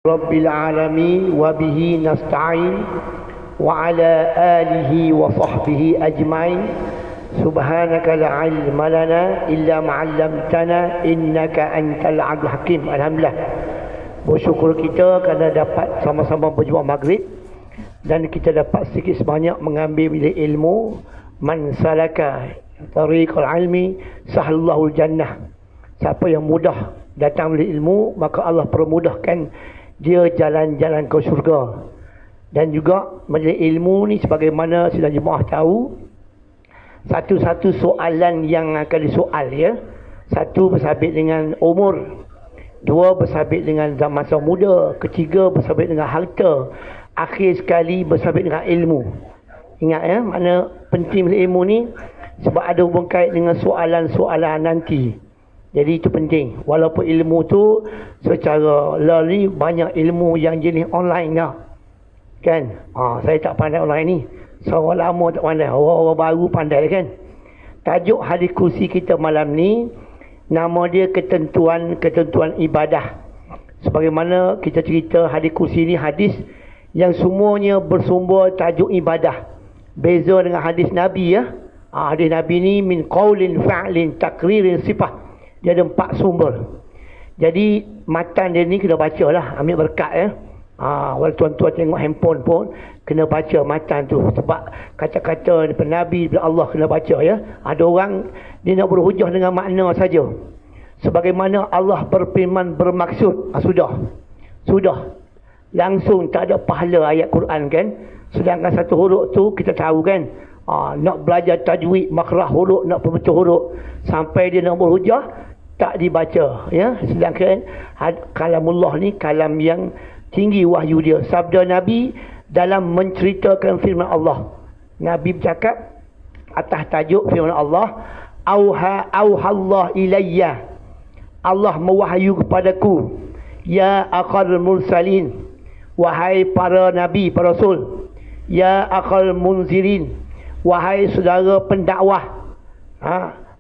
Rabbil alamin wa bihi nasta'in wa ala alihi wa sahbihi ajma'in. Subhanaka la ilma lana illa ma 'allamtana innaka antal alimul hakim. Alhamdulillah, bersyukur kita kerana dapat sama-sama berjumpa maghrib dan kita dapat sedikit sebanyak mengambil bilik ilmu. Man salaka tariqal ilmi sahlallahu jannah. Siapa yang mudah datang bilik ilmu, maka Allah permudahkan dia jalan-jalan ke syurga. Dan juga majlis ilmu ni, sebagaimana sudah jemaah tahu, satu-satu soalan yang akan disoal, ya. Satu bersabit dengan umur, dua bersabit dengan masa muda, ketiga bersabit dengan harta, akhir sekali bersabit dengan ilmu. Ingat, ya, mana penting ilmu ni, sebab ada hubung kait dengan soalan-soalan nanti. Jadi itu penting. Walaupun ilmu tu secara lari banyak ilmu yang jenis online dah. Kan? Saya tak pandai online ni. Seorang lama tak pandai. Orang-orang baru pandai, kan? Tajuk hadis kursi kita malam ni, nama dia ketentuan ibadah. Sebagaimana kita cerita, hadis kursi ni hadis yang semuanya bersumber tajuk ibadah. Beza dengan hadis Nabi, ya. Hadis Nabi ni min qaulin fa'lin takririn sifah. Dia ada 4 sumber. Jadi matan dia ni kena baca lah, ambil berkat, ya. Walau tuan-tuan tengok handphone pun kena baca matan tu, sebab kata-kata daripada Nabi, daripada Allah kena baca, ya. Ada orang dia nak berhujah dengan makna saja. Sebagaimana Allah berfirman bermaksud, sudah langsung tak ada pahala ayat Quran, kan. Sedangkan satu huruf tu kita tahu, kan. Nak belajar tajwid, makhraj huruf, nak pembentuk huruf, sampai dia nak berhujah tak dibaca, ya. Sedangkan kalamullah ni kalam yang tinggi wahyu dia. Sabda Nabi dalam menceritakan firman Allah, Nabi bercakap atas tajuk firman Allah, Allah ilayya, Allah mewahyu kepadaku, ya akhal mursalin, wahai para nabi, para rasul, ya akhal munzirin, wahai saudara pendakwah,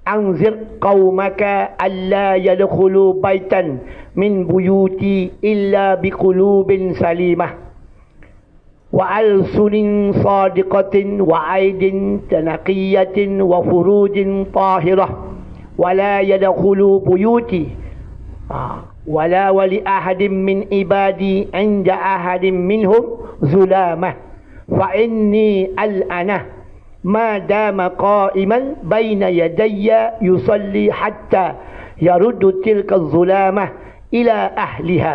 anzir qaumaka alla yadkhulu baitan min buyuti illa biqulubin salimah wa alsunin sadiqatin wa aidin tanaqiyatin wa furujin tahirah wa la yadkhulu buyuti wala wali ahadin min ibadi anda ahadin minhum zulamah fa inni al-ana ما دام قائما بين يدي يصلي حتى يرد تلك الظلامة إلى أهلها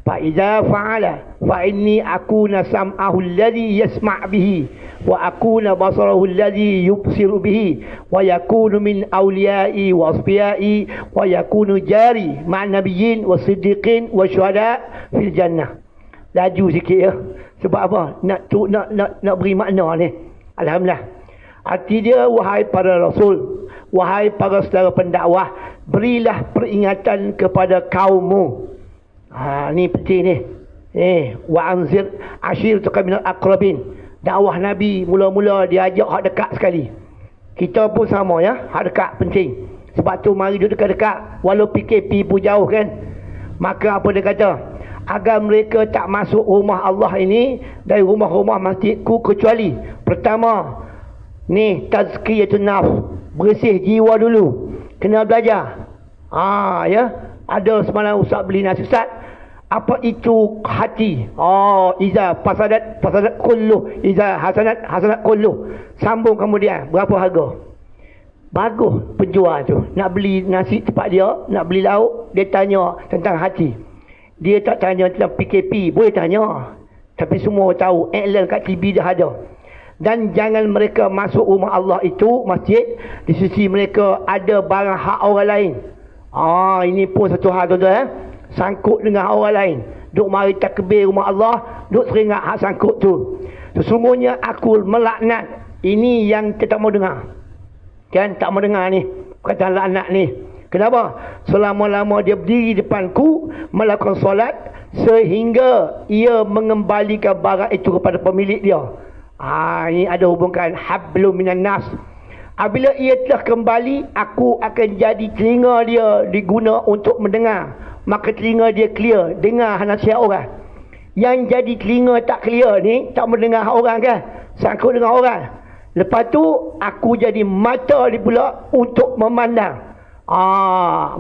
فإذا فعل فإني أكون سمعه الذي يسمع به وأكون بصره الذي يبصر به ويكون من أوليائي وأصفيائي ويكون جاري مع النبيين والصديقين والشهداء في الجنة. Laju sikit, ya. Sebab apa? Nak beri makna ni. Alhamdulillah. Arti dia, wahai para rasul, wahai para saudara pendakwah, berilah peringatan kepada kaummu. Ni penting ni. Wa anzir ashiratuka minal aqrabin. Dakwah Nabi mula-mula dia ajak hak dekat sekali. Kita pun sama, ya, hak dekat penting. Sebab tu mari duduk dekat-dekat, walau PKP pun jauh, kan. Maka apa dia kata? Agar mereka tak masuk rumah Allah ini dari rumah-rumah masjidku, kecuali pertama ni tazkiyatun nafs, bersih jiwa dulu, kena belajar. Ya, ada semalam ustaz beli nasihat, apa itu hati. Iza fasadat kullu, iza hasanat kullu. Sambung kemudian, berapa harga? Bagus penjual tu, nak beli nasi tempat dia, nak beli lauk, dia tanya tentang hati. Dia tak tanya tentang PKP, boleh tanya, tapi semua tahu, iklan kat TV dah ada. Dan jangan mereka masuk rumah Allah itu, masjid, di sisi mereka ada barang hak orang lain. Ini pun satu hal, tuan-tuan, sangkut dengan orang lain. Duk mari takbir rumah Allah, duk seringat hak sangkut tu. Sesungguhnya aku melaknat. Ini yang kita tak mau dengar, kan. Tak mau dengar ni perkataan laknat ni. Kenapa? Selama-lama dia berdiri depanku melakukan solat, sehingga ia mengembalikan barang itu kepada pemilik dia. Ini ada hubungan hablum minan nas. Apabila ia telah kembali, aku akan jadi telinga dia diguna untuk mendengar. Maka telinga dia clear, dengar nasihat orang. Yang jadi telinga tak clear ni, tak mendengar orang kan, sangkut dengan orang. Lepas tu aku jadi mata ni pula untuk memandang.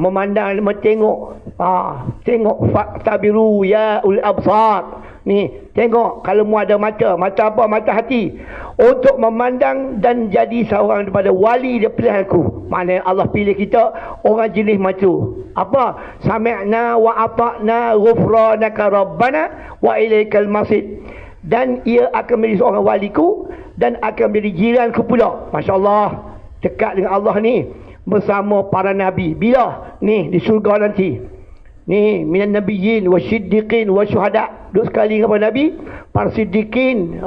Memandang, tengok. Tengok faktabiru ya ul absar. Ni, tengok kalau mu ada mata. Mata apa? Mata hati. Untuk memandang dan jadi seorang daripada wali dia pilih aku. Maknanya Allah pilih kita orang jenis macam apa? Sami'na wa ata'na ghufranaka rabbana wa ilaikal masir. Dan ia akan menjadi seorang waliku dan akan menjadi jiranku pula. Masya Allah, dekat dengan Allah ni bersama para nabi. Bila? Ni di surga nanti. Ni minan nabiyyin wasyiddiqin wasyuhada. Duduk sekali dengan para nabi, para siddiqin,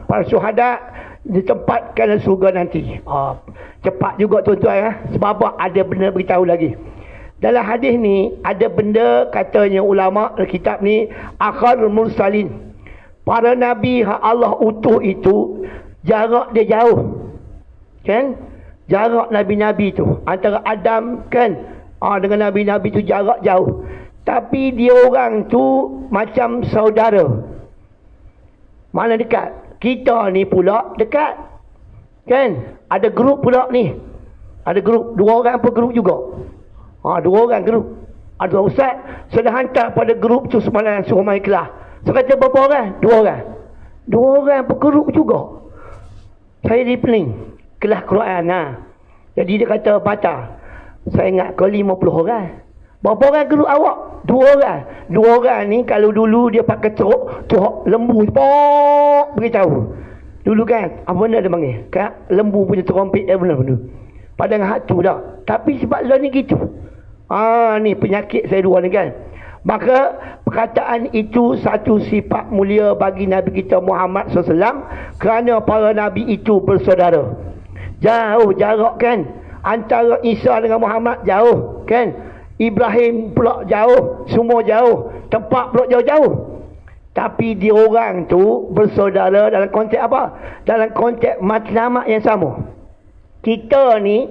para syuhada ditempatkan dalam surga nanti. Cepat juga tuan-tuan. Sebab apa? Ada benda beritahu lagi. Dalam hadis ni ada benda, katanya ulama kitab ni, akhirul mursalin. Para nabi Allah utuh itu jarak dia jauh. Kan? Jarak nabi-nabi tu antara Adam kan, dengan nabi-nabi tu jarak jauh. Tapi dia orang tu macam saudara. Mana dekat? Kita ni pula dekat. Kan? Ada grup pula ni. Ada grup, 2 orang per grup juga. 2 orang grup. Ada ustaz sudah hantar pada grup tu semalam suruh main kelas. So kata berapa orang? 2 orang. 2 orang per grup juga. Saya di pening kelas Quran. Jadi dia kata patah. Saya ingat kau 50 orang. Berapa orang grup awak? 2 orang. 2 orang ni kalau dulu dia pakai teruk lembu pok beritahu. Dulu kan apa benda dia panggil? Kan lembu punya terompet benda-benda. Padang hatu dah. Tapi sebab lah ni gitu. Ni penyakit saya 2 ni kan. Maka perkataan itu satu sifat mulia bagi Nabi kita Muhammad SAW, kerana para Nabi itu bersaudara. Jauh jarak kan, antara Isa dengan Muhammad jauh kan, Ibrahim pula jauh, semua jauh, tempat pula jauh-jauh. Tapi dia orang tu bersaudara dalam konteks apa? Dalam konteks matlamat yang sama. Kita ni,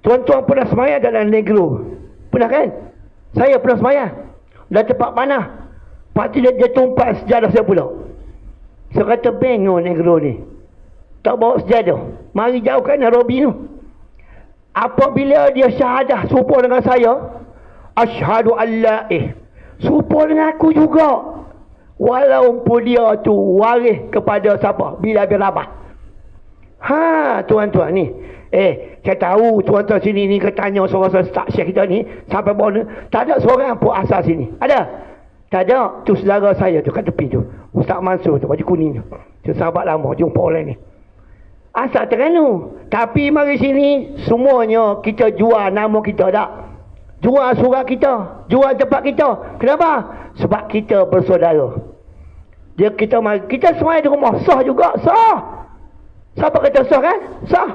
tuan-tuan pernah semaya dalam negro? Pernah kan? Saya pernah semaya dah tempat panah. Lepas tu dia tumpas sejadah saya pula. Saya kata bengong negro ni, tak bawa sejadah. Mari jauhkan Nairobi tu. Apabila dia syahadah serupa dengan saya, asyhadu an la serupa dengan aku juga, walaupun dia tu waris kepada siapa? Bilal bin Rabah. Tuan-tuan ni, saya tahu tuan-tuan sini ni tanya seorang staf syekh kita ni sampai bawah ni, tak ada seorang pun asal sini. Ada? Tak ada. Tu saudara saya tu kat tepi tu, Ustaz Mansur tu, baju kuning tu. Tu sahabat lama jumpa orang ni. Asal Terengganu. Tapi mari sini semuanya kita jual nama kita tak? Jual surah kita, jual tempat kita. Kenapa? Sebab kita bersaudara. Kita semua di rumah sah juga, sah. Siapa kata sah kan? Sah.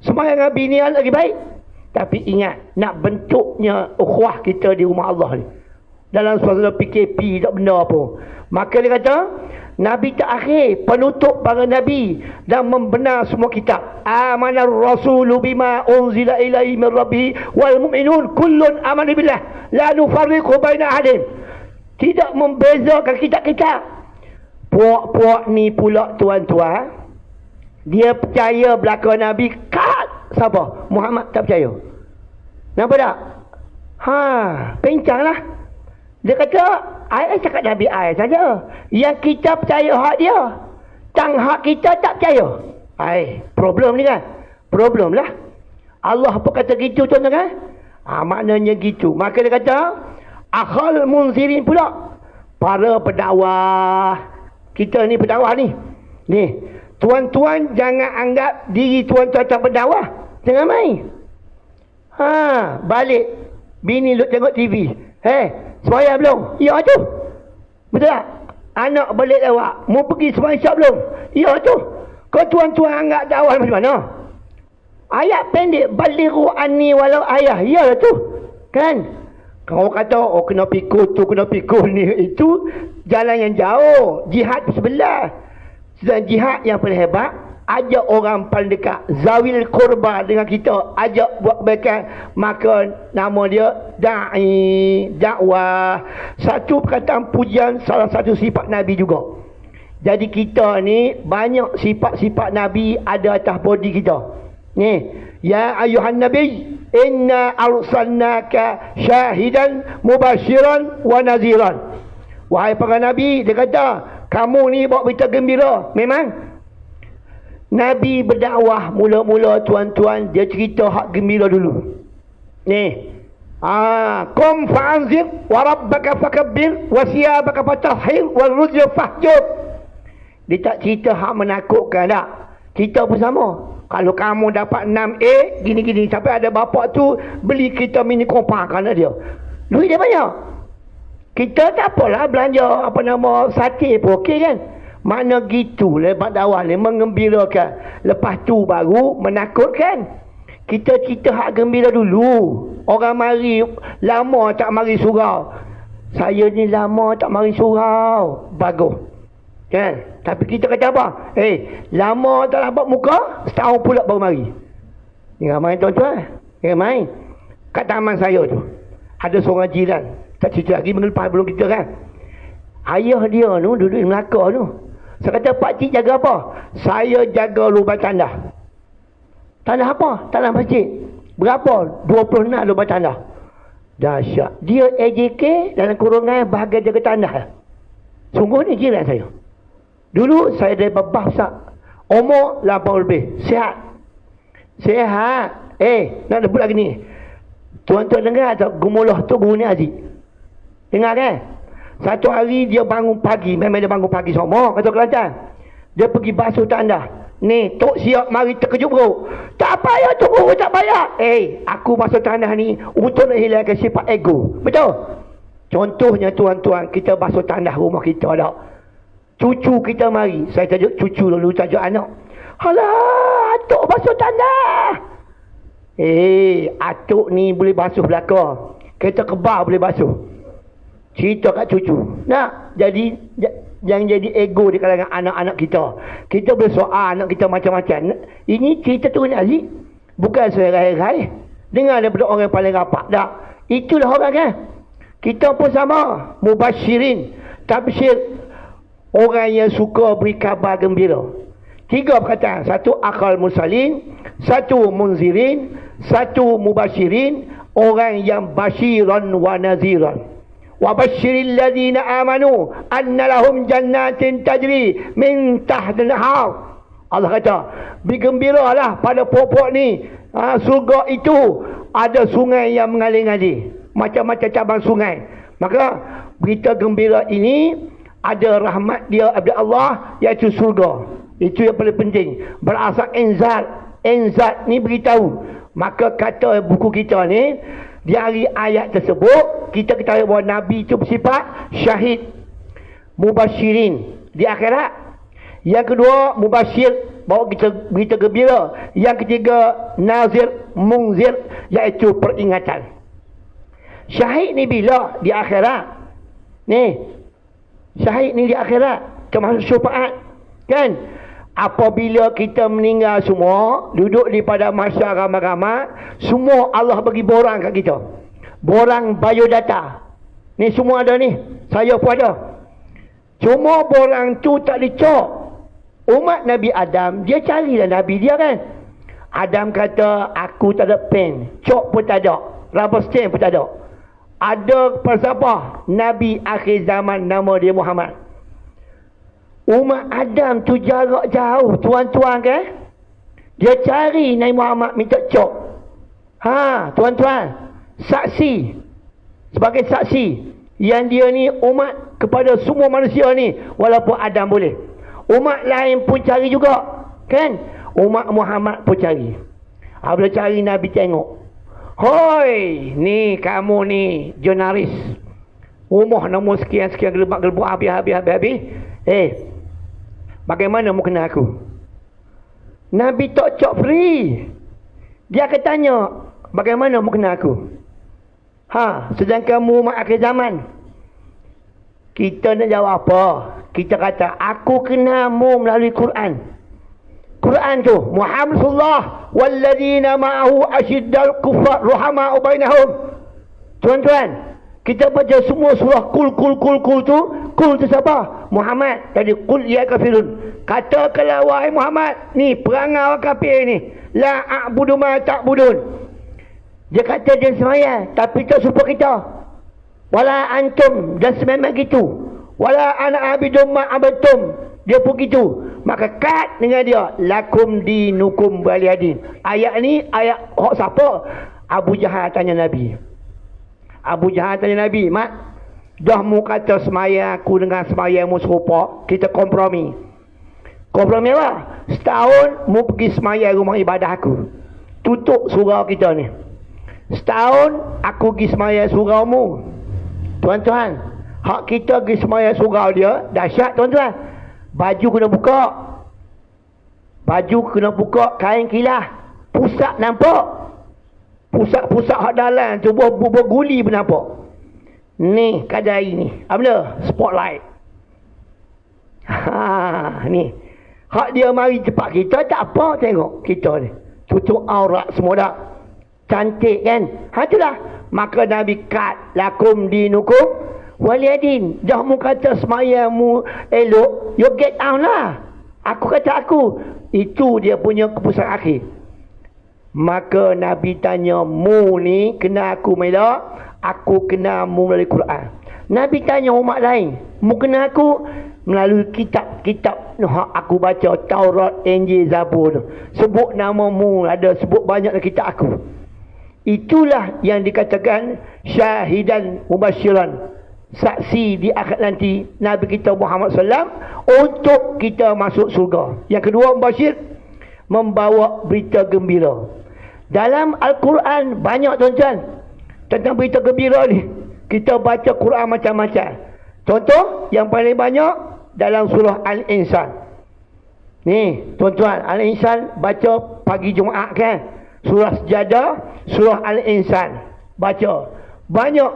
Semua yang binian lagi baik. Tapi ingat, nak bentuknya ukhuwah kita di rumah Allah ni, dalam suasana PKP tak benda apa. Maka dia kata Nabi terakhir, penutup para Nabi dan membenar semua kitab. Amanar rasulu bima unzila ilaihi min rabbih wal mu'minun kullun amana billah la nufarriqu baina ahadin. Tidak membezakan kitab-kitab. Puak-puak ni pula tuan-tuan, dia percaya belakang Nabi kat siapa? Muhammad tak percaya. Nampak tak? Pincang lah. Dia kata ayat cakap Nabi ayat saja. Yang kita percaya hak dia, tang hak kita tak percaya. Problem ni kan? Problem lah. Allah apa kata gitu tuan-tuan kan? Maknanya gitu. Maka dia kata akhal munzirin pula, para pendakwah. Kita ni pendakwah ni. Tuan-tuan jangan anggap diri tuan-tuan tak pendakwah. Jangan main. Balik bini lu tengok TV. Sembahyang belum? Ya tu. Betul tak? Anak balik lewat, mau pergi sembahyang syak belum? Ya tu. Kau tuan-tuan anggap dakwah macam mana? Ayat pendek, balighu anni walau ayah. Ya tu. Kan? Kau kata kena pikul tu, kena pikul ni, itu jalan yang jauh. Jihad sebelah. Sedang jihad yang paling hebat ajak orang paling dekat, zawil qurba dengan kita, ajak buat kebaikan, maka nama dia da'i, dakwah. Satu perkataan pujian, salah satu sifat Nabi juga. Jadi kita ni banyak sifat-sifat Nabi ada atas body kita. Ni, ya ayuhan nabi, inna arsalnaka syahidan mubasyiran wa naziran. Wahai para nabi, dia kata, kamu ni bawa berita gembira. Memang Nabi berdakwah mula-mula tuan-tuan, dia cerita hak gembira dulu. Ni, qum fa'anzir wa rabbaka fakabbir wa siyabaka fatahhir wal rujza fahjur. Dia tak cerita hak menakutkan tak. Kita pun sama. Kalau kamu dapat 6A gini-gini, sampai ada bapak tu beli kita mini kompa kerana dia, duit dia banyak. Kita tak apalah belanja sate pun okey kan. Mana gitu lebat dakwah ni mengembirakan. Lepas tu baru menakutkan. Kita cerita hak gembira dulu. Orang mari lama tak mari surau. Saya ni lama tak mari surau. Bagus. Kan? Tapi kita kata apa? Lama tak nampak muka, setahun pula baru mari. Ni ramai tuan-tuan. Ni ramai. Kat taman saya tu ada seorang jiran. Tak cerita lagi mengelepah belum kita kan. Ayah dia tu duduk di Melaka tu. Saya kata, pakcik jaga apa? Saya jaga lubang tandah. Tandah apa? Tandah masjid. Berapa? 26 lubang tandah. Dahsyat. Dia AJK dalam kurungan bahagian jaga tandah. Sungguh ni jiran saya. Dulu saya dari babah umur 80 lebih. Sihat. Sihat. Nak debut lagi ni. Tuan-tuan dengar tak? Gumulah tu guru ni Aziz. Dengar kan? Satu hari dia bangun pagi. Memang dia bangun pagi semua. Kata Kelantan. Dia pergi basuh tandah. Ni, tok siap mari terkejut bro. Tak payah tu bro, tak payah. Aku basuh tandah ni untuk nak hilangkan sifat ego. Betul? Contohnya tuan-tuan, kita basuh tandah rumah kita tak? Cucu kita mari. Saya tajuk cucu dulu, tajuk anak. Alah, atuk basuh tandah. Atuk ni boleh basuh belakang. Kereta kebar boleh basuh. Cerita kat cucu. Nak jadi yang jadi ego di kalangan anak-anak kita. Kita boleh soal anak kita macam-macam. Ini cerita tu ni Aziz. Bukan saya raih-raih. Dengar daripada orang yang paling rapat. Tak. Itulah orang kan. Kita pun sama. Mubasyirin. Tabsyir. Orang yang suka beri kabar gembira. 3 perkataan. 1 akal musalin. 1 munzirin. 1 mubasyirin. Orang yang basyiran wa naziran. Wa basyiril ladina amanu anna lahum jannatin tajri min tahtil anhar. Allah kata, bergembiralah pada pokok ni. Surga itu ada sungai yang mengalir-ngalir. Macam-macam cabang sungai. Maka berita gembira ini ada rahmat dia daripada Allah, iaitu surga. Itu yang paling penting. Berasal enzat. Enzat ni beritahu. Maka kata buku kita ni, di hari ayat tersebut kita ketahui bahawa Nabi itu bersifat syahid, mubasyirin di akhirat. Yang kedua, mubasyir, bawa kita berita gembira. Yang ketiga, nazir, mungzir, iaitu peringatan. Syahid ni bila? Di akhirat. Ni, syahid ni di akhirat, termasuk syafaat. Kan? Apabila kita meninggal semua, duduk di pada masyarakat ramai-ramai, semua Allah bagi borang kat kita. Borang biodata. Ni semua ada ni. Saya pun ada. Cuma borang tu tak dicok. Umat Nabi Adam, dia carilah Nabi dia kan. Adam kata, aku tak ada pen. Cok pun tak ada. Rubber stamp pun tak ada. Ada persapa? Nabi akhir zaman, nama dia Muhammad. Umat Adam tu jarak jauh, tuan-tuan kan? Dia cari Nabi Muhammad minta cok. Tuan-tuan, saksi. Sebagai saksi yang dia ni umat kepada semua manusia ni, walaupun Adam boleh. Umat lain pun cari juga, kan? Umat Muhammad pun cari. Bila cari, Nabi tengok. Hoi, ni kamu ni jurnalis. Rumah nombor sekian-sekian, gelebak-gelebak habis. Bagaimana mau kenal aku? Nabi tak cok free. Dia akan tanya, bagaimana mau kenal aku? Sedangkan kamu umat akhir zaman. Kita nak jawab apa? Kita kata, aku kenalmu melalui Quran. Quran tu, Muhammad sallallahu walladzina ma'ahu asyiddal kuffar ruhama'u bainahum. Tuan-tuan, kita baca semua surah kul tu. Kul tu siapa? Muhammad. Jadi kul ya kafirun. Katakanlah wahai Muhammad, ni perangai orang kafir ni. La a'budu ma ta'budun. Dia kata dia semaya, tapi tak support kita. Wala antum, dan sememang gitu. Wala ana abidum ma abatum. Dia pun gitu. Maka kat dengan dia, lakum dinukum waliyadin. Ayat ni ayat hak siapa? Abu Jahal tanya Nabi. Abu Jahal tanya Nabi, mat, dah mu kata semaya aku dengan semaya mu serupa, kita kompromi. Kompromi apa? Setahun mu pergi semaya rumah ibadah aku, tutup surau kita ni. Setahun aku pergi semaya surau mu. Tuan-tuan, hak kita pergi semaya surau dia dahsyat tuan-tuan. Baju kena buka, kain kilah, pusat nampak, pusat-pusat hak dalam tu berguli pun nampak. Ni kadai ni apa dia? Spotlight. Ni hak dia mari cepat kita tak apa. Tengok kita ni tutup aurat semua dah, cantik kan. Itulah maka Nabi kat lakum dinukum waliyadin. Dah mu kata semayamu elok, you get out lah. Aku kata aku, itu dia punya keputusan akhir. Maka Nabi tanya, mu ni kena aku melak, aku kena mu melalui Quran. Nabi tanya umat lain, mu kena aku melalui kitab-kitab aku baca, Taurat, Injil, Zabur. Sebut nama mu, ada sebut banyak kitab aku. Itulah yang dikatakan syahidan mubasyiran, saksi di akhirat nanti Nabi kita Muhammad SAW untuk kita masuk surga. Yang kedua, mubasyir, membawa berita gembira. Dalam Al-Quran banyak tuan-tuan tentang berita gembira ni. Kita baca Quran macam-macam. Contoh yang paling banyak dalam surah Al-Insan. Ni tuan-tuan, Al-Insan baca pagi Jumaat kan. Surah Sejadah, surah Al-Insan baca banyak.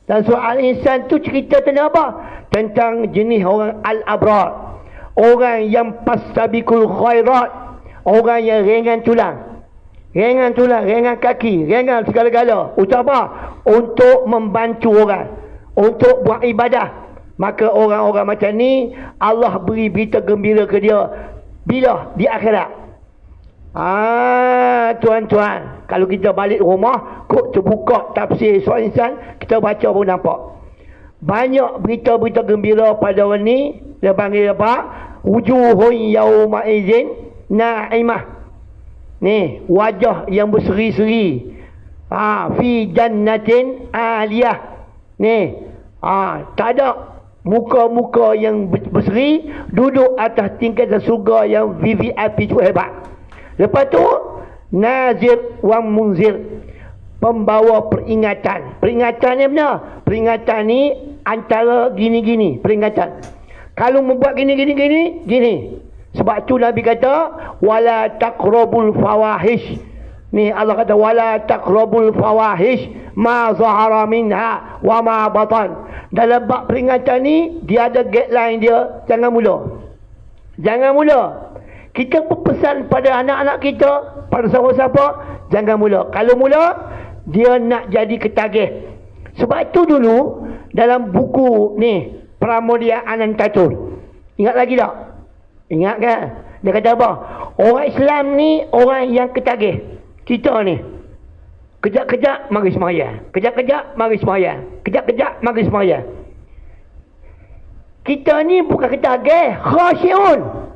Dan surah Al-Insan tu cerita tentang apa? Tentang jenis orang Al-Abrar, orang yang pastabikul khairat, orang yang ringan tulang, ringan kaki, ringan segala-gala. Untuk apa? Untuk membantu orang, untuk buat ibadah. Maka orang-orang macam ni Allah beri berita gembira ke dia. Bila? Di akhirat. Tuan-tuan, kalau kita balik rumah, kok terbuka tafsir surah Insan, kita baca pun nampak banyak berita-berita gembira pada orang ni. Dia panggil apa? Wujuhun yawma izin na'imah. Ni wajah yang berseri-seri, fi jannatin aliyah. Ni tak ada muka-muka yang berseri, duduk atas tingkatan surga yang VIP cukup hebat. Lepas tu nazir wa munzir, pembawa peringatan. Peringatan ni benar. Peringatan ni antara gini-gini peringatan. Kalau membuat gini. Sebab tu Nabi kata wala taqrabul fawahish. Ni Allah kata wala taqrabul fawahish ma zahara minha wa ma batan. Dalam bab peringatan ni dia ada guideline dia, jangan mula. Kita berpesan pada anak-anak kita, pada siapa-siapa, jangan mula. Kalau mula, dia nak jadi ketagih. Sebab itu dulu, dalam buku ni, Pramudia Anantatur. Ingat lagi tak? Ingat kan? Dia kata apa? Orang Islam ni, orang yang ketagih. Kita ni, kejap-kejap, mari semaya. Kejap-kejap, mari semaya. Kejap-kejap, mari semaya. Kita ni bukan ketagih, khasyi'un.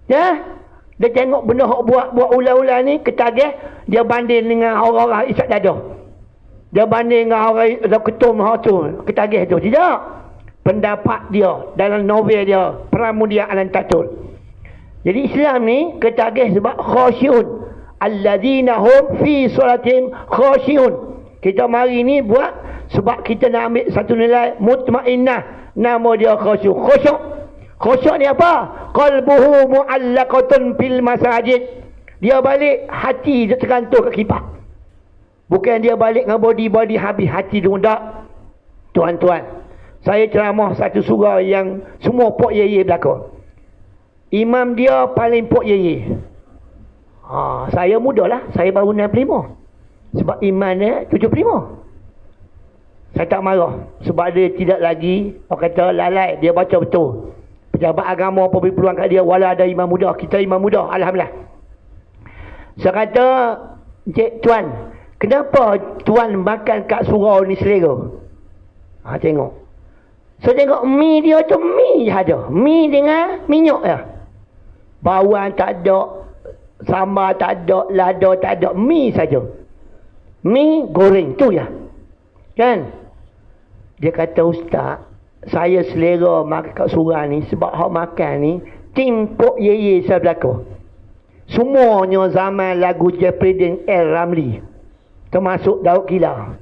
Ya, dia tengok benda hak buat ulah-ulah ni ketagih, dia banding dengan orang-orang isap dadah. Dia banding dengan orang ketum hak tu, ketagih tu. Tidak. Pendapat dia dalam novel dia Pramudia Anantatur. Jadi Islam ni ketagih sebab khasyi'un. Alladzina hum fi salatin khasyi'un. Kita mari ni buat sebab kita nak ambil satu nilai mutmainnah. Nama dia khusyuk. Khusyuk ni apa? Qalbuhu mu'allaqatun fil masajid. Dia balik hati dia tergantung ke kipas. Bukan dia balik dengan body habis hati dia tak. Tuan-tuan, saya ceramah satu surah yang semua pok ye belakang. Imam dia paling pok ye. Saya muda lah. Saya baru 65. Sebab iman dia 75. Saya tak marah. Sebab dia tidak lagi, orang kata lalai. Dia baca betul. Pejabat agama apa beri peluang kat dia. Walau ada imam muda. Kita imam muda. Alhamdulillah. Saya kata, Cik Tuan, kenapa Tuan makan kat surau ni selera? Tengok. So tengok mi dia tu mi je ada. Mi dengan minyak je. Bawang tak ada. Sambal tak ada. Lada tak ada. Mi saja. Mi goreng tu ya. Kan? Dia kata, Ustaz, saya selera makan kat surau ni sebab hak makan ni tim Pok Yeye saya belakang. Semuanya zaman lagu Jepriden L. Ramli. Termasuk Daud Kila.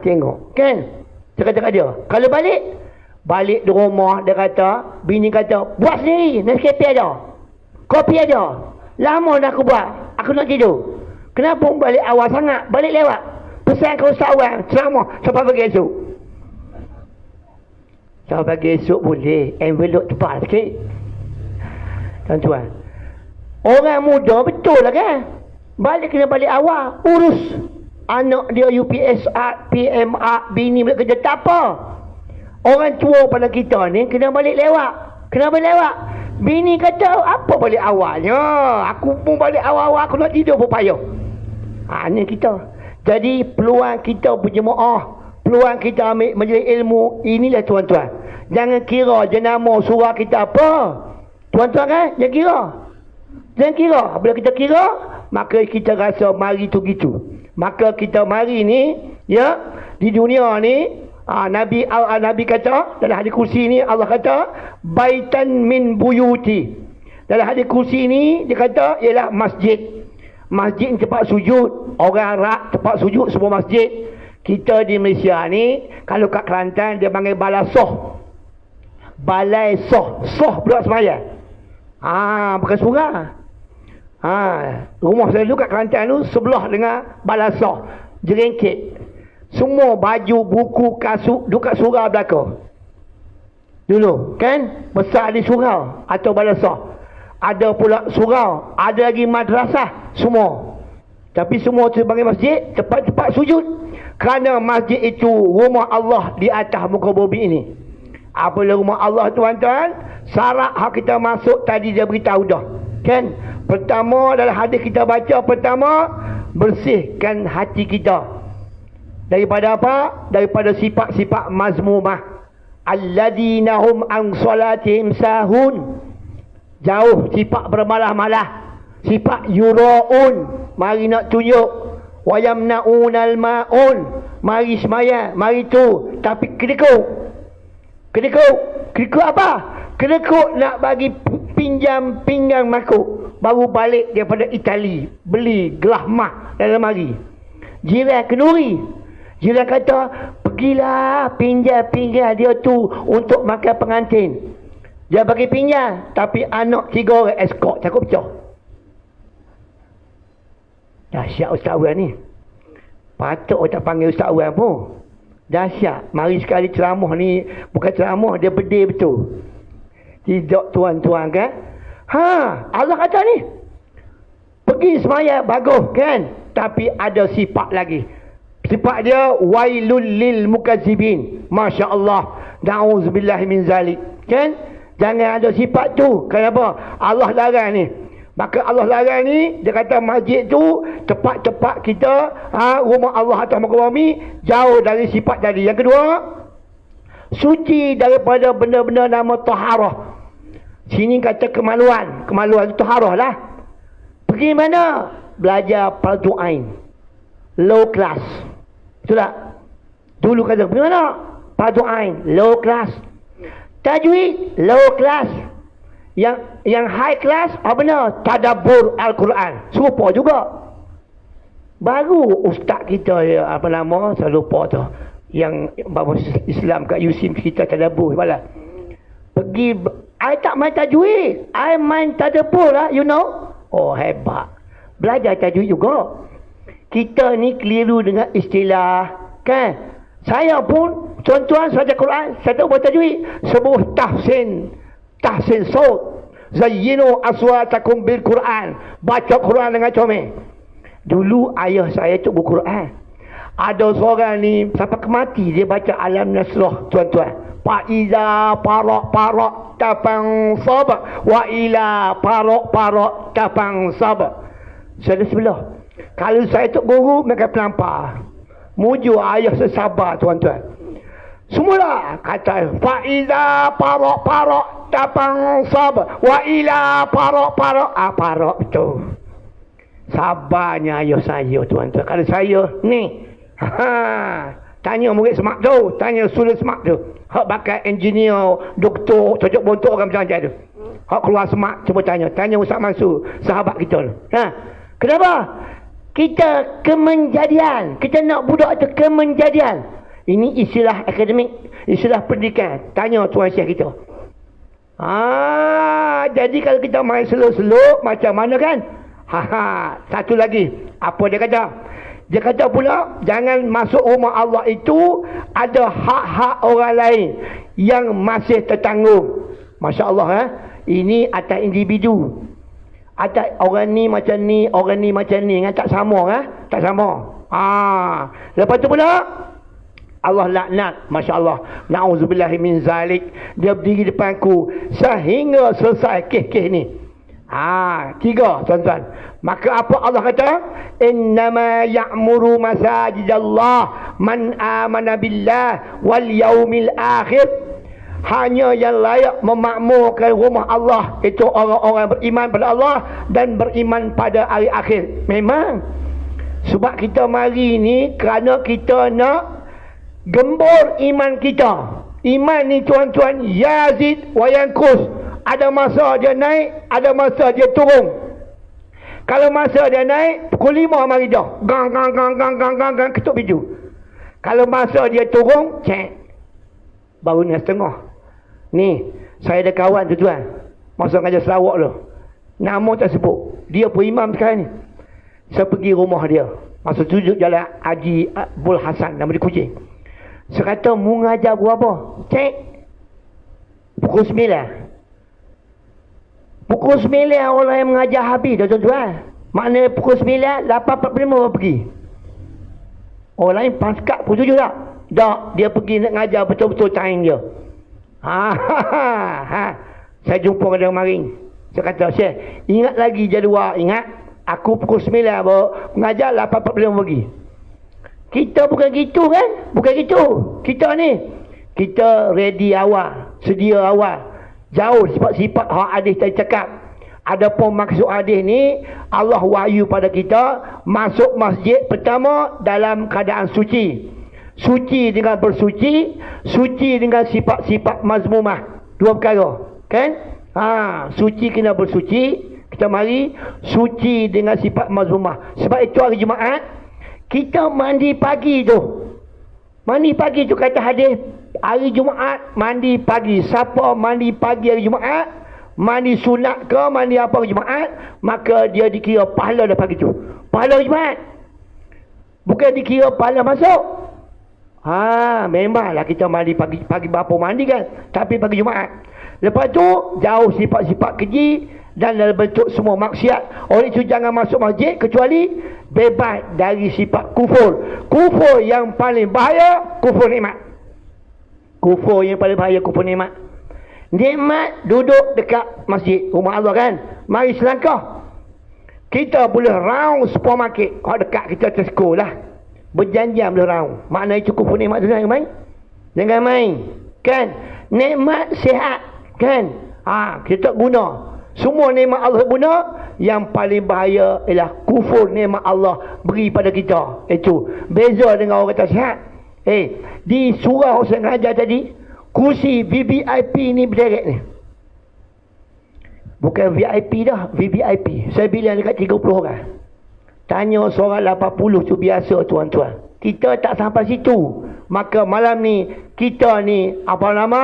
Tengok. Kan? Cakap-cakap dia. Kalau balik di rumah, dia kata, bini kata, buat sendiri. Nescafe ada. Kopi ada. Lama dah aku buat. Aku nak tidur. Kenapa balik awal sangat? Balik lewat. Pesan ke ustaz awal. Ceramah. Sampai pagi esok. Sampai pagi esok boleh. Envelope tebal sikit. Tuan-tuan. Orang muda betul lah kan? Balik kena balik awal. Urus. Anak dia UPS, PMA, bini boleh kerja. Tak apa. Orang tua pada kita ni kena balik lewat. Kena balik lewat. Bini kata, apa balik awalnya? Aku pun balik awal-awal. Aku nak tidur pun payah. Ni kita. Jadi peluang kita berjemaah, peluang kita ambil majlis ilmu, inilah tuan-tuan. Jangan kira jenama surah kita apa. Tuan-tuan kan? Jangan kira. Jangan kira. Bila kita kira, maka kita rasa mari tu gitu. Maka kita mari ni, ya, di dunia ni, Nabi kata, dalam hadis kursi ni, Allah kata, baitan min buyuti. Dalam hadis kursi ni, dia kata, ialah masjid. Masjid ni tempat sujud. Orang Arab tempat sujud semua masjid. Kita di Malaysia ni, kalau kat Kelantan, dia panggil balasoh. Balai soh. Soh pula semayang. Bukan surah. Rumah saya dulu kat Kelantan tu sebelah dengan balasoh. Jerengkit. Semua baju, buku, kasut duduk kat surau belakang. Dulu kan besar di surau atau balasoh. Ada pula surau, ada lagi madrasah, semua. Tapi semua tu sebagai masjid, tempat-tempat sujud. Kerana masjid itu rumah Allah di atas muka bumi ini. Apabila rumah Allah tuan-tuan, syarat hak kita masuk tadi dia beritahu dah. Kan? Pertama dalam hadis kita baca, pertama bersihkan hati kita. Daripada apa? Daripada sifat-sifat mazmumah. Alladina hum an salatihim sahun. Jauh sifat bermalah-malah. Sifat yura'un. Mari nak tunjuk. Wayamna'unal ma'un. Mari semayang. Mari tu. Tapi kedekut. Kedekut apa? Kedekut nak bagi pinjam pinggang makuk. Baru balik daripada Itali. Beli gelas mah dalam mari. Jiran kenuri. Jiran kata, pergilah pinjam pinggang dia tu untuk makan pengantin. Dia bagi pinjam, tapi anak 3 orang escort, takut pecah. Dahsyat Ustaz Wan ni. Patut tak panggil Ustaz Wan pun. Dahsyat. Mari sekali ceramah ni, bukan ceramah, dia bedil betul. Tidak tuan-tuan kan? Allah kata ni. Pergi semayang, bagus kan? Tapi ada sifat lagi. Sifat dia, wailul lil mukazibin. Masya Allah. Na'udzubillahi min zalik. Kan? Jangan ada sifat tu. Kenapa? Allah larang ni. Maka Allah larang ni, dia kata masjid tu tempat-tempat kita, rumah Allah atas muka bumi, jauh dari sifat tadi. Yang kedua, suci daripada benda-benda nama taharah. Sini kata kemaluan. Kemaluan itu taharah lah. Pergi mana? Belajar fardu ain. Low class. Betul tak? Dulu kata pergi mana? Fardu ain. Low class. Tajwid, low class. Yang high class, apa benar? Tadabbur Al-Quran. Serupa juga. Baru ustaz kita, apa nama, saya lupa tu. Yang Islam kat USIM kita tadabbur. Pergi, I tak main tajwid. I main tadabbur lah, you know. Oh, hebat. Belajar tajwid juga. Kita ni keliru dengan istilah. Kan? Saya pun, tuan-tuan, saya baca Quran, saya tak buat tajwid. Sebuah tahsin saut, zayyinu aswatakum bil Quran. Baca Quran dengan comel. Dulu ayah saya tu berquran. Ada seorang ni sampai kemati dia baca Alam Nasrah, tuan-tuan. Faiza parak tapang sab wa ila parak tapang sab. Saya ada sebelah. Kalau saya tu guru mereka pelampar. Muju ayah sesabar, tuan-tuan. Semula kata faiza parak tapang sab wa ila parak betul. Sabarnya ayah saya, tuan-tuan. Kalau saya ni tanya murid semak tu, tanya student semak tu, hak bakal engineer, doktor, cocok bontok orang macam tu, hak keluar semak, cuba tanya Ustaz Mansur, sahabat kita tu. Kenapa? Kita kemenjadian, kita nak budak tu kemenjadian. Ini istilah akademik, istilah pendidikan. Tanya tuan syekh kita. Jadi kalau kita main selok-selok macam mana kan? Satu lagi, apa dia kata? Dia kata pula, jangan masuk rumah Allah itu ada hak-hak orang lain yang masih tertanggung. Masya Allah, ini atas individu. Atas orang ni macam ni, orang ni macam ni, kan tak sama, tak sama. Lepas tu pula Allah laknat, Masya Allah, na'udzubillahi min zalik. Dia berdiri depan aku sehingga selesai kes-kes ni. Tiga, tuan-tuan. Maka apa Allah kata? Innama ya'muru masajidallah man amana billah wal yaumil akhir. Hanya yang layak memakmurkan rumah Allah itu orang-orang beriman pada Allah dan beriman pada hari akhir. Memang sebab kita mari ni kerana kita nak gembur iman kita. Iman ni, tuan-tuan, yazid wa yanqus. Ada masa dia naik, ada masa dia turun. Kalau masa dia naik, pukul 5 mari dah. Gang, ketuk biju. Kalau masa dia turun, cek. Baru ni setengah. Ni, saya ada kawan tu, tuan. Masa ngajar Sarawak tu. Nama tak sebut. Dia pun imam sekarang ni. Saya pergi rumah dia. Masa tunjuk jalan Haji Bul Hasan, nama dia Kucing. Saya kata, mu ngajar berapa? Cek. Pukul 9. Pukul 9 orang yang mengajar habis dah, tuan-tuan. Maknanya pukul 9, 8.45 pergi. Orang lain paskat pukul 7 tak? Tak, dia pergi nak ngajar betul-betul time dia. Saya jumpa dengan dia kemarin. Saya kata, Syekh, ingat lagi jadual, ingat. Aku pukul 9 baru mengajar, 8.45 pergi. Kita bukan gitu kan? Bukan gitu. Kita ni, kita ready awal, sedia awal. Jauh sifat-sifat hak hadis tadi cakap. Adapun maksud hadis ni, Allah wahyu pada kita masuk masjid pertama dalam keadaan suci. Suci dengan bersuci, suci dengan sifat-sifat mazmumah. Dua perkara, kan? Suci kena bersuci, kita mari suci dengan sifat mazmumah. Sebab itu hari Jumaat kita mandi pagi tu. Mandi pagi tu kata hadis, hari Jumaat mandi pagi. Siapa mandi pagi hari Jumaat, mandi sunat ke mandi apa hari Jumaat, maka dia dikira pahala dah pagi tu. Pahala hari Jumaat. Bukan dikira pahala masuk. Memanglah kita mandi pagi berapa mandi kan, tapi pagi Jumaat. Lepas tu jauh sifat-sifat keji dan dalam bentuk semua maksiat. Oleh itu jangan masuk masjid kecuali bebas dari sifat kufur. Kufur yang paling bahaya, kufur nikmat. Kufur yang paling bahaya, kufur nikmat. Nikmat duduk dekat masjid, rumah Allah kan. Mari selangkah. Kita boleh round supermarket. Kalau dekat kita Tesco lah. Berjanjian boleh round. Maknanya itu kufur nikmat tu, jangan main. Jangan main. Kan? Nikmat sihat. Kan? Kita guna. Semua nikmat Allah guna. Yang paling bahaya ialah kufur nikmat Allah beri pada kita. Itu beza dengan orang kata sihat. Di surau saya ngajar tadi, kursi VVIP ni berderet ni. Bukan VIP dah, VVIP. Saya bilang dekat 30 orang. Tanya seorang 80 tu biasa, tuan-tuan. Kita tak sampai situ. Maka malam ni kita ni apa nama?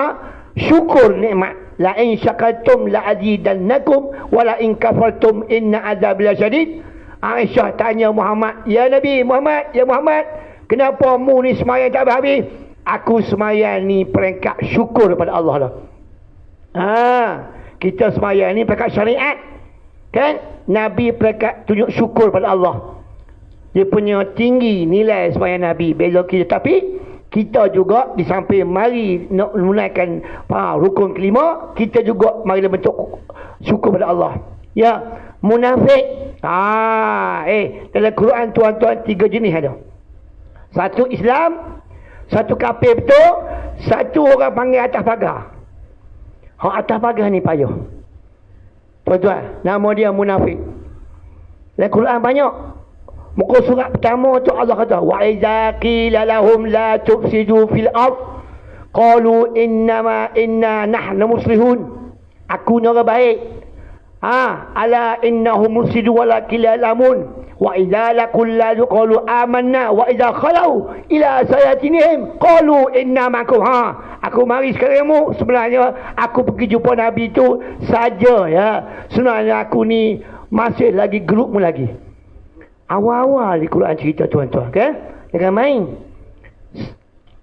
Syukur nikmat. La in syakartum la azidannakum wa la in kafartum inna adzabi lasyadid. Aisyah tanya Muhammad, "Ya Nabi Muhammad, ya Muhammad, kenapa mu ni sembahyang tak habis?" Aku sembahyang ni peringkat syukur kepada Allah lah. Kita sembahyang ni pekat syariat. Kan? Nabi pekat tunjuk syukur pada Allah. Dia punya tinggi nilai sembahyang Nabi. Beza kita. Tapi kita juga di samping mari nak menunaikan rukun kelima, kita juga mari bentuk syukur pada Allah. Ya, munafik. Dalam Quran tuan-tuan 3 jenis ada. Satu Islam, satu kafir betul, satu orang panggil atas pagar. Atas pagar ni payah. Tuan-tuan, nama dia munafik. Dalam Quran banyak. Muka surat pertama tu Allah kata, wa idza qila lahum la tufsidu fil ard qalu inna nahnu muslihun. Aku ni orang baik. Ala innahum mufsidun walakin la ya'lamun. Wa idza laqul la qalu amanna wa idza khalau ila sayatinihim qalu inna ma'akum. Aku mari sekarangmu, sebenarnya aku pergi jumpa Nabi tu saja ya. Sebenarnya aku ni masih lagi grupmu lagi. Awal-awal di Quran cerita tuan-tuan, kan? Jangan main.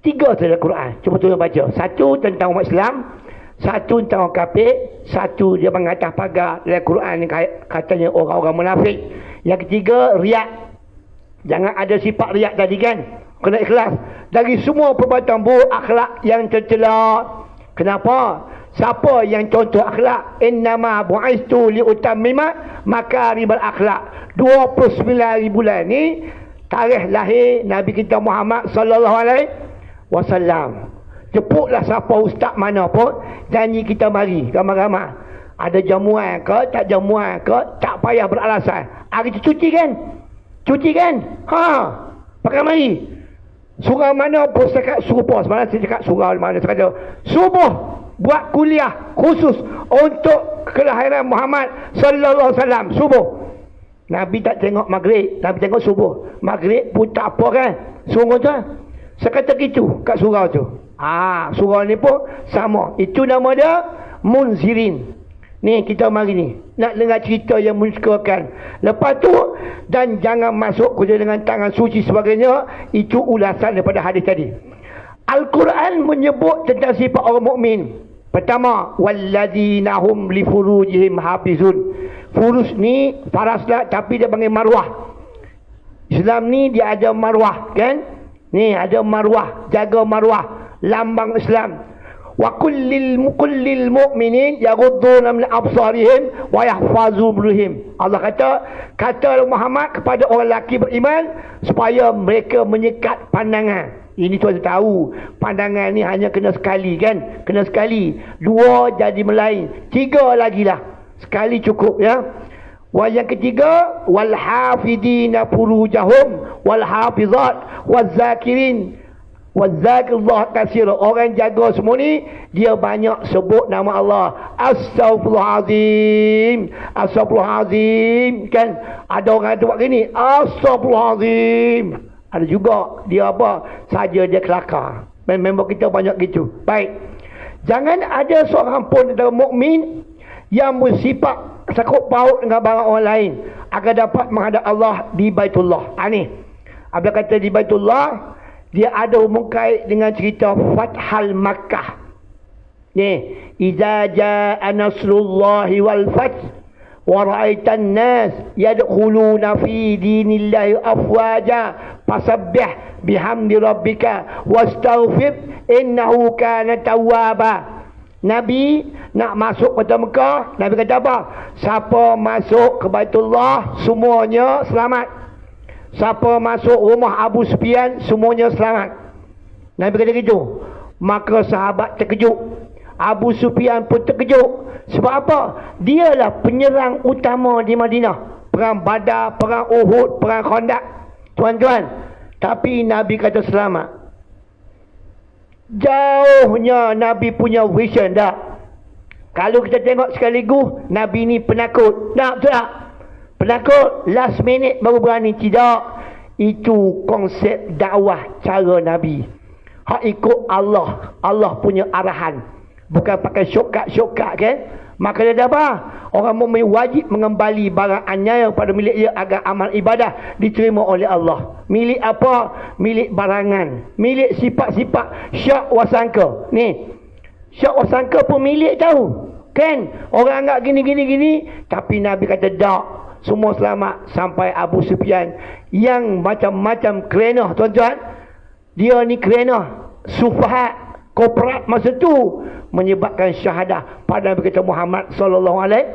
3 dalam Quran. Cuba tuan baca. 1 tentang umat Islam, 1 tentang orang kafir, 1 dia mengatas pagar dalam Quran ni katanya orang-orang munafik. Yang ketiga, riak. Jangan ada sifat riak tadi kan? Kena ikhlas. Dari semua perbuatan buruk, akhlak yang tercela. Kenapa? Siapa yang contoh akhlak? Innama bu'istu liutammima makaribal akhlak. 29 hari bulan ni tarikh lahir Nabi kita Muhammad sallallahu alaihi wasallam. Jemputlah siapa ustaz mana pun, janji kita mari ramai-ramai. Ada jamuan ke, tak jamuan ke, tak payah beralasan. Hari tu cuti kan? Cuti kan? Pakai mari. Surau mana pun saya suruh pos. Mana saya cakap surau mana, saya kata subuh buat kuliah khusus untuk kelahiran Muhammad sallallahu alaihi wasallam. Subuh. Nabi tak tengok maghrib, Nabi tengok subuh. Maghrib pun tak apa kan? Surau tu. Saya kata gitu kat surau tu. Surau ni pun sama. Itu nama dia Munzirin. Ni kita mari ni nak dengar cerita yang mensukakan. Lepas tu, dan jangan masuk kerja dengan tangan suci sebagainya. Itu ulasan daripada hadis tadi. Al-Quran menyebut tentang sifat orang mukmin. Pertama, walladzina hum li furujihim hafizun. Furus ni faraslah tapi dia panggil marwah. Islam ni dia ada marwah kan? Ni ada marwah, jaga marwah, lambang Islam. Wa kullil mu'minin yaghudduna min absarihim wa yahfazu furujahum. Allah kata Muhammad kepada orang lelaki beriman supaya mereka menyekat pandangan. Ini tuan tahu, pandangan ni hanya kena sekali kan? Kena sekali. 2 jadi melain. 3 lagi lah. Sekali cukup ya. Yang ketiga, wal hafidina furujahum wal hafizat waz zakirin wazakirullah katsira. Orang jaga semua ni dia banyak sebut nama Allah. Astaghfirullahalazim, astaghfirullahalazim kan? Ada orang tu buat gini, astaghfirullahalazim. Ada juga dia apa saja dia kelakar. Member kita banyak gitu. Baik. Jangan ada seorang pun dalam mukmin yang bersifat sakut paut dengan barang orang lain agar dapat menghadap Allah di Baitullah. Ni Abdul kata di Baitullah dia ada hubung kait dengan cerita Fathal Makkah. Ni, idza jaa nasrullahi wal fath wa ra'aitan nas yadkhuluna fi dinillahi afwaja fasabbih bihamdi rabbika wastaghfir innahu kana tawwaba. Nabi nak masuk kota Mekah, Nabi kata apa? Siapa masuk ke Baitullah semuanya selamat. Siapa masuk rumah Abu Sufyan semuanya selamat. Nabi kata gitu. Maka sahabat terkejut. Abu Sufyan pun terkejut. Sebab apa? Dialah penyerang utama di Madinah. Perang Badar, perang Uhud, perang Khandaq. Tuan-tuan, tapi Nabi kata selamat. Jauhnya Nabi punya vision dah. Kalau kita tengok sekaligus, Nabi ni penakut. Tak, betul tak? Penakut, last minute baru berani. Tidak. Itu konsep dakwah cara Nabi. Hak ikut Allah. Allah punya arahan. Bukan pakai syokak-syokak kan? Maka dia ada apa? Orang mukmin wajib mengembali barang anyaya pada milik dia agar amal ibadah diterima oleh Allah. Milik apa? Milik barangan. Milik sifat-sifat syak wasangka. Ni. Syak sangka pemilik tahu. Kan? Orang anggap gini. Tapi Nabi kata tak. Semua selamat. Sampai Abu Sufyan. Yang macam-macam kerenah tuan-tuan. Dia ni kerenah. Sufahat. Korporat masa tu. Menyebabkan syahadah pada Nabi kita Muhammad sallallahu alaihi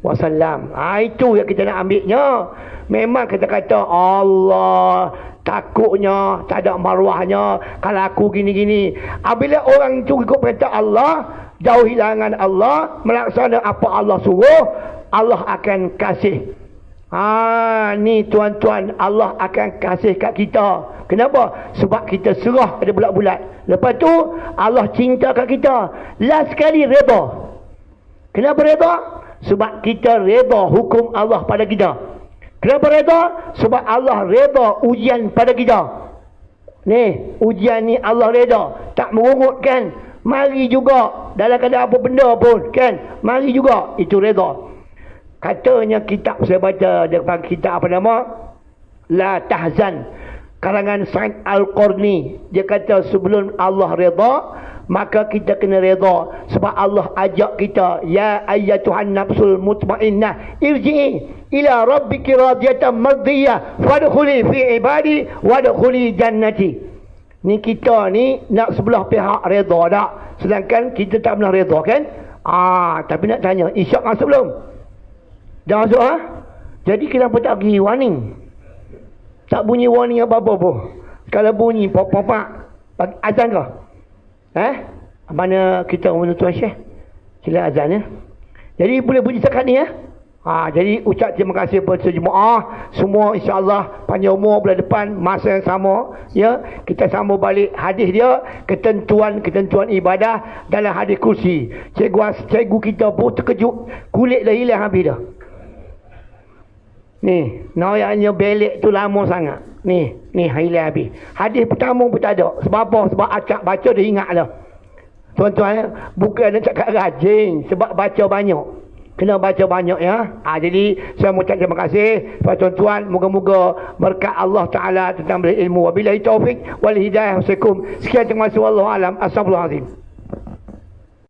wasallam. Itu yang kita nak ambilnya. Memang kita kata Allah takutnya, tak ada maruahnya kalau aku gini-gini. Apabila orang itu ikut perintah Allah, jauhi larangan Allah, melaksanakan apa Allah suruh, Allah akan kasih. Ni tuan-tuan, Allah akan kasih kat kita. Kenapa? Sebab kita serah pada bulat-bulat. Lepas tu Allah cinta kat kita. Last sekali redha. Kenapa redha? Sebab kita redha hukum Allah pada kita. Kenapa redha? Sebab Allah redha ujian pada kita. Ni, ujian ni Allah redha. Tak merungut kan? Mari juga. Dalam keadaan apa benda pun kan? Mari juga. Itu redha. Katanya kitab saya baca, dia panggil kitab apa nama? La Tahzan, karangan Sa'id Al-Qarni. Dia kata sebelum Allah redha, maka kita kena redha. Sebab Allah ajak kita, ya ayyatuhan nafsul mutmainnah, irji'i ila rabbiki radiyatan mardiyah fadkhuli fi ibadi wadkhuli jannati. Ni kita ni nak sebelah pihak redha tak? Sedangkan kita tak pernah redha kan? Tapi nak tanya, isyak masuk belum? Dah masuk Jadi kenapa tak pergi warning? Tak bunyi warning apa-apa pun. Kalau bunyi pop-pop azan ke? Mana kita menutup Syekh? Sila azan ya. Jadi boleh bunyi sekat ni ya. Jadi ucap terima kasih kepada jemaah semua, insya-Allah panjang umur bulan depan masa yang sama ya, kita sambung balik hadis dia, ketentuan ibadah dalam hadis kursi. Cikgu kita pun terkejut, kulit dah hilang habis dah. Ni, naiknya belik tu lama sangat. Ni hilang habis. Hadis pertama pun tak ada. Sebab apa? Sebab acak baca dia ingat dah. Tuan-tuan, bukan nak cakap rajin, sebab baca banyak. Kena baca banyak ya. Jadi saya mengucap terima kasih kepada tuan-tuan. Moga-moga berkat Allah Ta'ala tentang berilmu. Wabillahi taufiq wal hidayah. Sekian, terima kasih. Wallahu alam. Astagfirullahaladzim.